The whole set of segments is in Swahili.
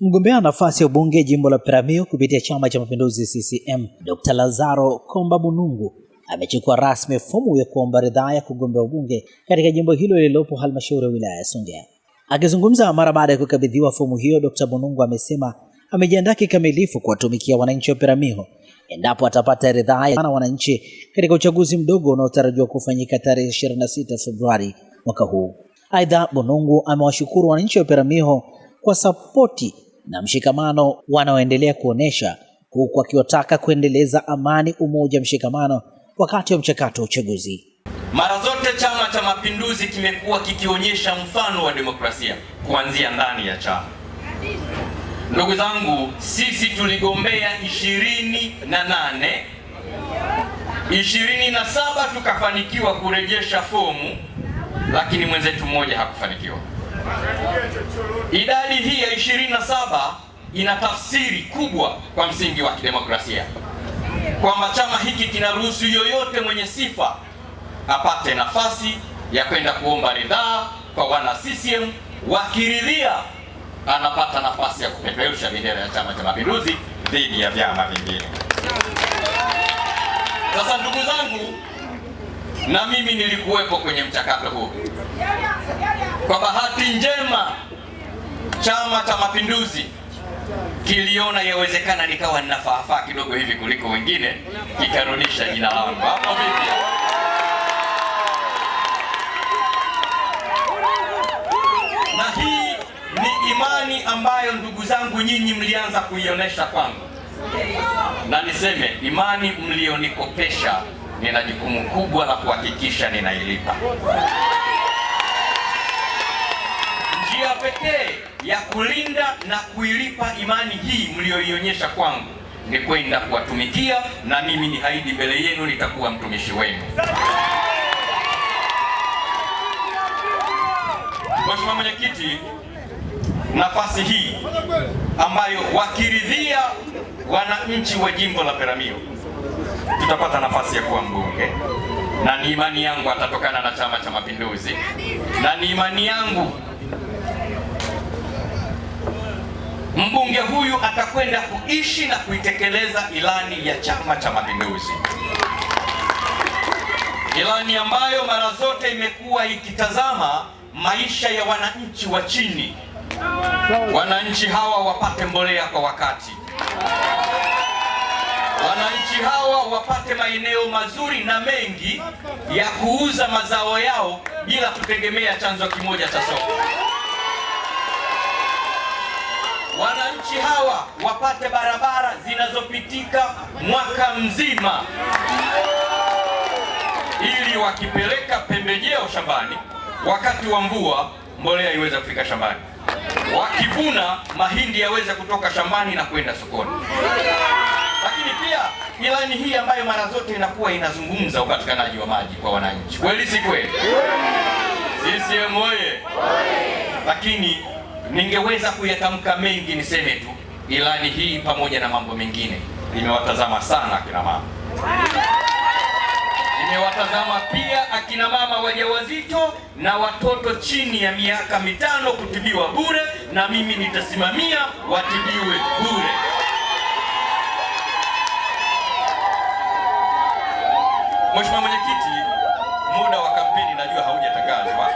Mgombea nafasi ya ubunge jimbo la Peramiho kupitia Chama cha Mapinduzi CCM, Dr. Lazaro Komba Bunungu amechukua rasmi fomu ya kuomba ridhaa ya kugombea ubunge katika jimbo hilo lililopo halmashauri ya wilaya ya Songea. Akizungumza mara baada ya kukabidhiwa fomu hiyo, Dr. Bunungu amesema amejiandaa kikamilifu kuwatumikia wananchi wa Peramiho endapo atapata ridhaa ya wananchi katika uchaguzi mdogo unaotarajiwa kufanyika tarehe 26 Februari mwaka huu. Aidha, Bunungu amewashukuru wananchi wa Peramiho kwa sapoti na mshikamano wanaoendelea kuonesha, huku akiwataka kuendeleza amani, umoja, mshikamano wakati wa mchakato wa uchaguzi. Mara zote Chama cha Mapinduzi kimekuwa kikionyesha mfano wa demokrasia kuanzia ndani ya chama. Ndugu zangu, sisi tuligombea 28, 27 tukafanikiwa kurejesha fomu, lakini mwenzetu mmoja hakufanikiwa. Idadi hii ya 27 ina tafsiri kubwa kwa msingi wa kidemokrasia, kwamba chama hiki kinaruhusu yoyote mwenye sifa apate nafasi ya kwenda kuomba ridhaa kwa wana CCM. Wakiridhia, anapata nafasi ya kupeperusha bendera ya Chama cha Mapinduzi dhidi ya vyama vingine. Sasa ndugu zangu, na mimi nilikuwepo kwenye mchakato huu. Kwa bahati njema, Chama cha Mapinduzi kiliona yawezekana nikawa ninafaa kidogo hivi kuliko wengine, kikarudisha jina langu. Hapo vipi? Na hii ni imani ambayo ndugu zangu nyinyi mlianza kuionyesha kwangu, na niseme imani mlionikopesha, nina jukumu kubwa la kuhakikisha ninailipa. Njia pekee ya kulinda na kuilipa imani hii mlioionyesha kwangu ni kwenda kuwatumikia, na mimi ni haidi mbele yenu nitakuwa mtumishi wenu. Mheshimiwa Mwenyekiti, nafasi hii ambayo wakiridhia wananchi wa jimbo la Peramiho tutapata nafasi ya kuwa mbunge, na ni imani yangu atatokana na Chama cha Mapinduzi, na ni imani yangu mbunge huyu atakwenda kuishi na kuitekeleza ilani ya Chama cha Mapinduzi, ilani ambayo mara zote imekuwa ikitazama maisha ya wananchi wa chini. Wananchi hawa wapate mbolea kwa wakati, wananchi hawa wapate maeneo mazuri na mengi ya kuuza mazao yao bila kutegemea chanzo kimoja cha soko. Wananchi hawa wapate barabara zinazopitika mwaka mzima, ili wakipeleka pembejeo shambani wakati wa mvua, mbolea iweze kufika shambani. Wakivuna mahindi yaweze kutoka shambani na kwenda sokoni. Lakini pia ilani hii ambayo mara zote inakuwa inazungumza upatikanaji wa maji kwa wananchi. Kweli si kweli? CCM oye! Lakini ningeweza kuyatamka mengi, niseme tu ilani hii pamoja na mambo mengine imewatazama sana akina mama. Imewatazama pia akina mama wajawazito na watoto chini ya miaka 5 kutibiwa bure, na mimi nitasimamia watibiwe bure. Mheshimiwa Mwenyekiti, muda wa kampeni najua haujatangazwa,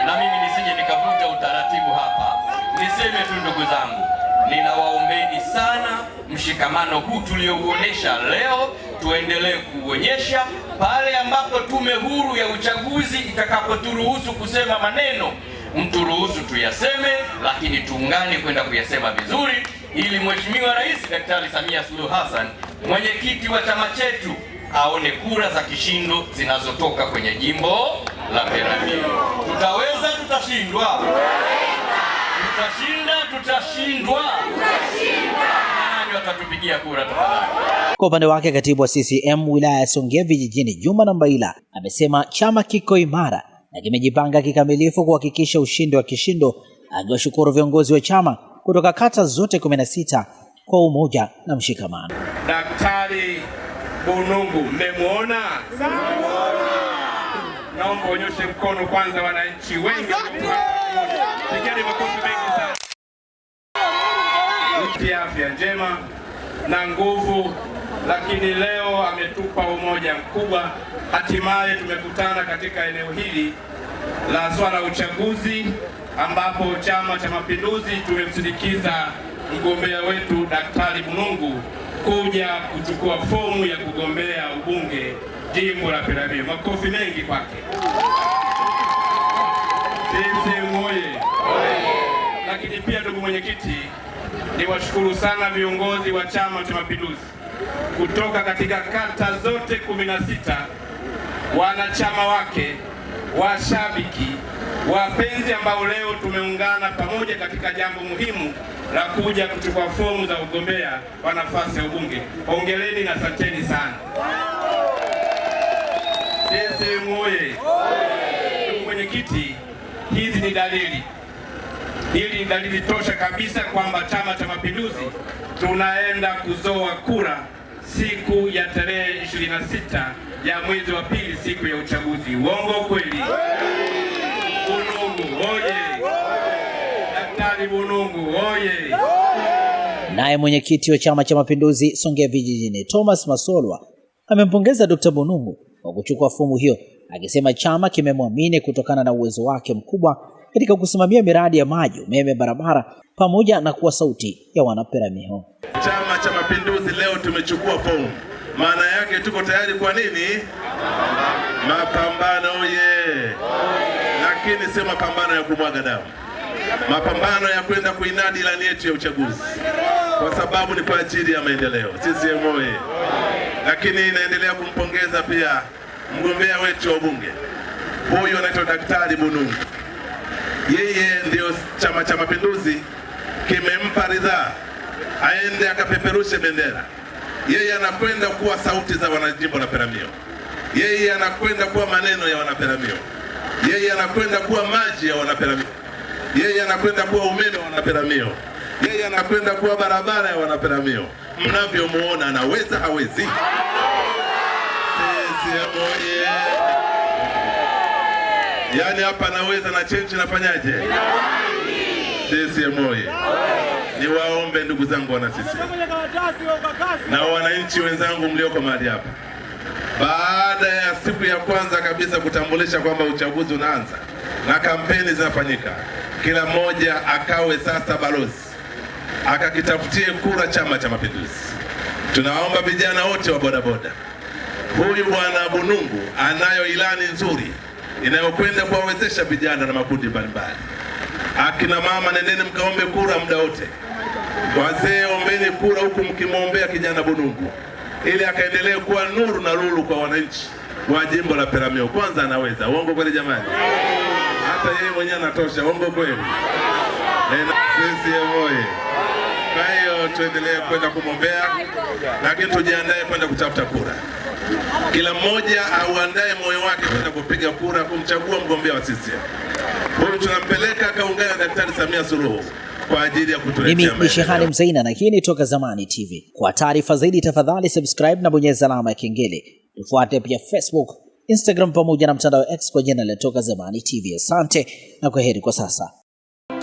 na mimi nisije nikavuta utaratibu hapa. Niseme tu ndugu zangu, ninawaombeni sana mshikamano huu tuliouonesha leo tuendelee kuuonyesha. Pale ambapo Tume Huru ya Uchaguzi itakapoturuhusu kusema maneno, mturuhusu tuyaseme, lakini tuungane kwenda kuyasema vizuri, ili Mheshimiwa Rais Daktari Samia Suluhu Hassan, mwenyekiti wa chama chetu, aone kura za kishindo zinazotoka kwenye jimbo la Peramiho. Tutaweza, tutashindwa? Tutashindwa. Nani watatupigia kura tafadhali? Kwa upande wake, katibu wa CCM wilaya ya Songea vijijini Juma Nambaila amesema chama kiko imara na kimejipanga kikamilifu kuhakikisha ushindi wa kishindo, akiwashukuru viongozi wa chama kutoka kata zote 16 kwa umoja na mshikamano. Daktari Bunungu, mmemwona? Naomba unyoshe mkono kwanza, wananchi wengi. Pigeni makofi mengi sana. ametupatia afya njema na nguvu, lakini leo ametupa umoja mkubwa. Hatimaye tumekutana katika eneo hili la swala la uchaguzi, ambapo Chama cha Mapinduzi tumemsindikiza mgombea wetu Daktari Bunungu kuja kuchukua fomu ya kugombea ubunge jimbo la Peramiho. Makofi mengi kwake. CCM oye! Lakini pia ndugu mwenyekiti, niwashukuru sana viongozi wa Chama cha Mapinduzi kutoka katika kata zote 16, wanachama wake, washabiki, wapenzi ambao leo tumeungana pamoja katika jambo muhimu la kuja kuchukua fomu za ugombea wa nafasi ya ubunge. Hongereni na asanteni sana. CCM oye! Ndugu mwenyekiti, hizi ni dalili. Hili ni dalili tosha kabisa kwamba Chama cha Mapinduzi tunaenda kuzoa kura siku ya tarehe 26 ya mwezi wa pili, siku ya uchaguzi. Uongo kweli? Bunungu oye! Daktari Bunungu oye! Naye mwenyekiti wa Chama cha Mapinduzi Songea Vijijini Thomas Masolwa amempongeza Dr. Bunungu kwa kuchukua fomu hiyo, akisema chama kimemwamini kutokana na uwezo wake mkubwa katika kusimamia miradi ya maji, umeme, barabara pamoja na kuwa sauti ya wanaperamiho. Chama cha Mapinduzi leo tumechukua fomu. Maana yake tuko tayari kwa nini? Mapambano ye. Lakini sio mapambano ya kumwaga damu. Mapambano ya kwenda kuinadi ilani yetu ya uchaguzi. Kwa sababu ni kwa ajili ya maendeleo. CCM oye. Lakini inaendelea kumpongeza pia mgombea wetu wa ubunge. Huyu anaitwa Daktari Bunungu. Yeye ndio Chama cha Mapinduzi kimempa ridhaa aende akapeperushe bendera. Yeye anakwenda kuwa sauti za wanajimbo la Peramiho. Yeye anakwenda kuwa maneno ya wanaperamiho. Yeye anakwenda kuwa maji ya wanaperamiho. Yeye anakwenda kuwa umeme wa wanaperamiho. Yeye anakwenda kuwa barabara ya wanaperamiho. Mnavyomuona anaweza hawezi? CCM oye! Yaani hapa naweza na chenchi nafanyaje? CCM oye! Niwaombe ndugu zangu wana CCM na wananchi wenzangu mlioko mahali hapa, baada ya siku ya kwanza kabisa kutambulisha kwamba uchaguzi unaanza na kampeni zinafanyika, kila mmoja akawe sasa balozi, akakitafutie kura Chama cha Mapinduzi. Tunaomba vijana wote wa bodaboda, huyu bwana Bunungu anayo ilani nzuri inayokwenda kuwawezesha vijana na makundi mbalimbali. Akina mama, nendeni mkaombe kura muda wote. Wazee, ombeni kura huku mkimwombea kijana Bunungu ili akaendelee kuwa nuru na lulu kwa wananchi wa jimbo la Peramiho. Kwanza anaweza. Uongo kweli jamani? Hata yeye mwenyewe anatosha. Uongo kweli? CCM oye! Kwa hiyo tuendelee kwenda kumwombea, lakini tujiandae kwenda kutafuta kura. Kila mmoja auandae moyo wake kwenda kupiga kura kumchagua mgombea wa CCM. Huyu tunampeleka kaungana na Daktari Samia Suluhu kwa ajili ya kutuletea. Mimi ni Shehani Mzaina na hii ni Toka Zamani TV. Kwa taarifa zaidi tafadhali subscribe na bonyeza alama ya kengele. Tufuate pia Facebook, Instagram pamoja na mtandao X kwa jina la Toka Zamani TV. Asante na kwaheri kwa sasa.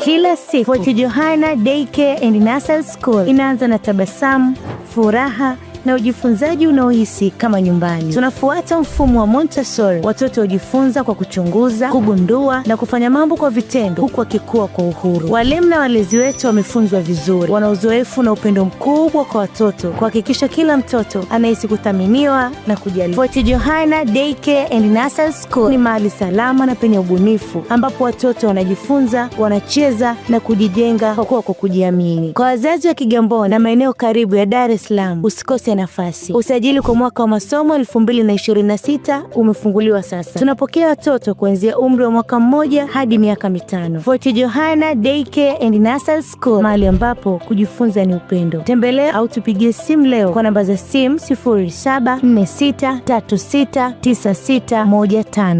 Kila siku Fort Johanna Daycare and Nursery School inaanza na tabasamu, furaha na ujifunzaji unaohisi kama nyumbani. Tunafuata mfumo wa Montessori. Watoto hujifunza kwa kuchunguza, kugundua na kufanya mambo kwa vitendo, huku wakikua kwa uhuru. Walimu na walezi wetu wamefunzwa vizuri, wana uzoefu na upendo mkubwa kwa watoto, kuhakikisha kila mtoto anahisi kuthaminiwa na kujali. Fort Johanna Daycare and Nursery School ni mahali salama na penye ubunifu, ambapo watoto wanajifunza, wanacheza na kujijenga kwa kujiamini. Kwa wazazi wa Kigamboni na maeneo karibu ya Dar es Salaam, usikose nafasi. Usajili kwa mwaka wa masomo 2026 umefunguliwa sasa. Tunapokea watoto kuanzia umri wa mwaka 1 hadi miaka 5. Fort Johanna Daycare and Nursery School, mahali ambapo kujifunza ni upendo. Tembelea au tupigie simu leo kwa namba za simu 0746369615.